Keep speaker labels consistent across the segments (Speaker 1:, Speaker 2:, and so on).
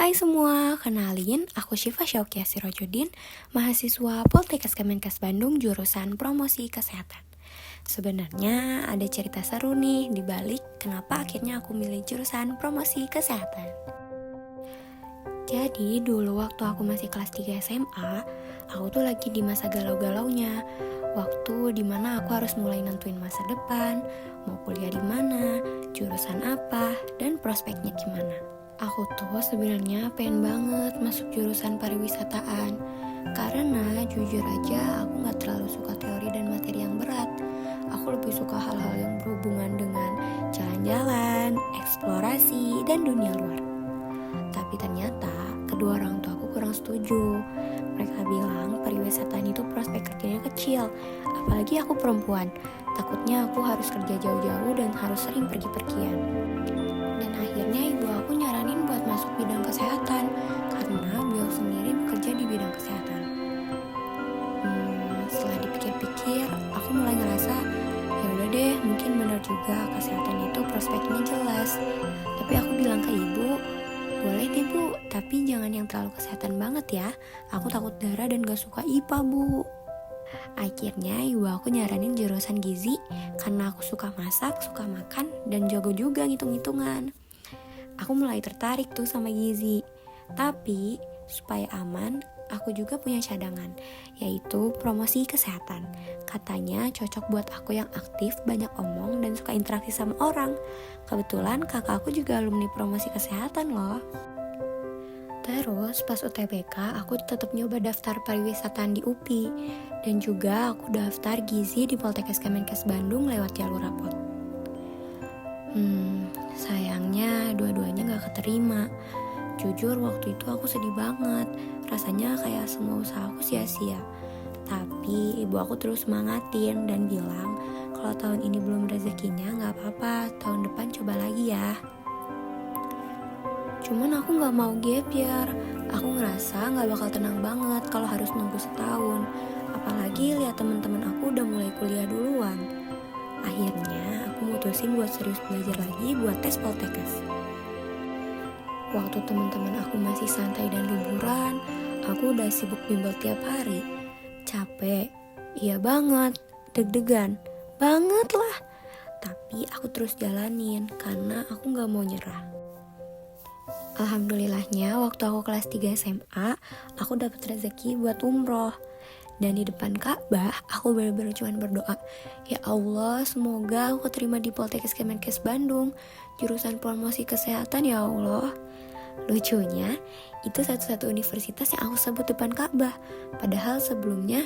Speaker 1: Hai semua, kenalin aku Syifa Syaukia Sirojudin, mahasiswa Poltekkes Kemenkes Bandung jurusan Promosi Kesehatan. Sebenarnya ada cerita seru nih di balik kenapa akhirnya aku milih jurusan Promosi Kesehatan. Jadi dulu waktu aku masih kelas 3 SMA, aku tuh lagi di masa galau-galaunya. Waktu dimana aku harus mulai nentuin masa depan, mau kuliah di mana, jurusan apa, dan prospeknya gimana. Aku tuh sebenarnya pengen banget masuk jurusan pariwisataan. Karena jujur aja aku gak terlalu suka teori dan materi yang berat. Aku lebih suka hal-hal yang berhubungan dengan jalan-jalan, eksplorasi, dan dunia luar. Tapi ternyata kedua orang tua aku kurang setuju. Mereka bilang pariwisataan itu prospek kerjanya kecil, apalagi aku perempuan. Takutnya aku harus kerja jauh-jauh dan harus sering pergi-pergian. Dan akhirnya ibu aku nyaranin buat masuk bidang kesehatan, karena beliau sendiri bekerja di bidang kesehatan. Setelah dipikir-pikir, aku mulai ngerasa, ya udah deh, mungkin benar juga kesehatan itu prospeknya jelas. Tapi aku bilang ke ibu, boleh deh bu, tapi jangan yang terlalu kesehatan banget ya. Aku takut darah dan gak suka IPA bu. Akhirnya ibu aku nyaranin jurusan gizi karena aku suka masak, suka makan, dan jago juga ngitung-ngitungan. Aku mulai tertarik tuh sama gizi. Tapi supaya aman, aku juga punya cadangan, yaitu promosi kesehatan. Katanya cocok buat aku yang aktif, banyak omong, dan suka interaksi sama orang. Kebetulan kakak aku juga alumni promosi kesehatan loh. Terus pas UTBK aku tetap nyoba daftar pariwisataan di UPI. Dan juga aku daftar gizi di Poltekkes Kemenkes Bandung lewat jalur rapot. Sayangnya dua-duanya gak keterima. Jujur waktu itu aku sedih banget. Rasanya kayak semua usaha aku sia-sia. Tapi ibu aku terus semangatin dan bilang kalau tahun ini belum rezekinya gak apa-apa, tahun depan coba lagi ya. Cuman aku gak mau gap year. Aku ngerasa gak bakal tenang banget kalau harus nunggu setahun. Apalagi lihat teman-teman aku udah mulai kuliah duluan. Akhirnya aku mutusin buat serius belajar lagi buat tes Poltekkes. Waktu teman-teman aku masih santai dan liburan, aku udah sibuk bimbel tiap hari. Capek, iya banget, deg-degan, banget lah. Tapi aku terus jalanin karena aku gak mau nyerah. Alhamdulillahnya waktu aku kelas 3 SMA, aku dapet rezeki buat umroh. Dan di depan Ka'bah, aku benar-benar cuma berdoa, ya Allah, semoga aku terima di Poltekkes Kemenkes Bandung, jurusan promosi kesehatan ya Allah. Lucunya, itu satu-satu universitas yang aku sebut depan Ka'bah, padahal sebelumnya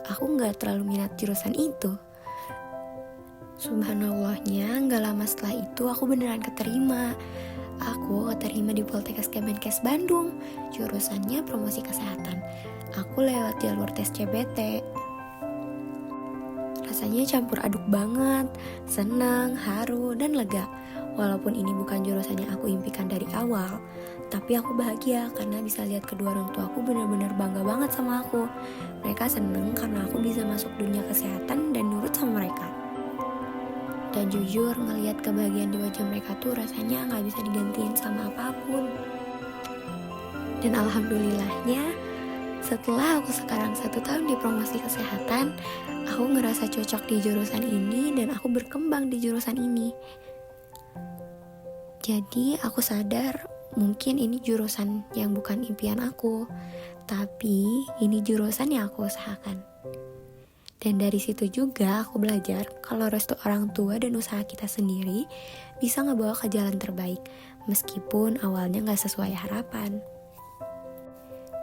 Speaker 1: aku gak terlalu minat jurusan itu. Subhanallahnya, gak lama setelah itu aku beneran keterima. Aku keterima di Poltekkes Kemenkes Bandung, jurusannya promosi kesehatan. Aku lewat jalur tes CBT. Rasanya campur aduk banget, senang, haru, dan lega. Walaupun ini bukan jurusan yang aku impikan dari awal, tapi aku bahagia karena bisa lihat kedua orang tua aku benar-benar bangga banget sama aku. Mereka seneng karena aku bisa masuk dunia kesehatan dan nurut sama mereka. Dan jujur ngelihat kebahagiaan di wajah mereka tuh rasanya gak bisa digantiin sama apapun. Dan alhamdulillahnya setelah aku sekarang 1 tahun di promosi kesehatan, aku ngerasa cocok di jurusan ini dan aku berkembang di jurusan ini. Jadi aku sadar mungkin ini jurusan yang bukan impian aku, tapi ini jurusan yang aku usahakan. Dan dari situ juga aku belajar kalau restu orang tua dan usaha kita sendiri bisa ngebawa ke jalan terbaik, meskipun awalnya gak sesuai harapan.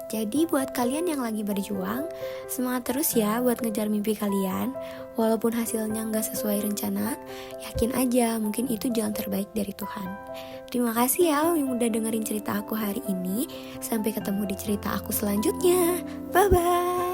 Speaker 1: Jadi buat kalian yang lagi berjuang, semangat terus ya buat ngejar mimpi kalian. Walaupun hasilnya gak sesuai rencana, yakin aja mungkin itu jalan terbaik dari Tuhan. Terima kasih ya yang udah dengerin cerita aku hari ini. Sampai ketemu di cerita aku selanjutnya. Bye-bye.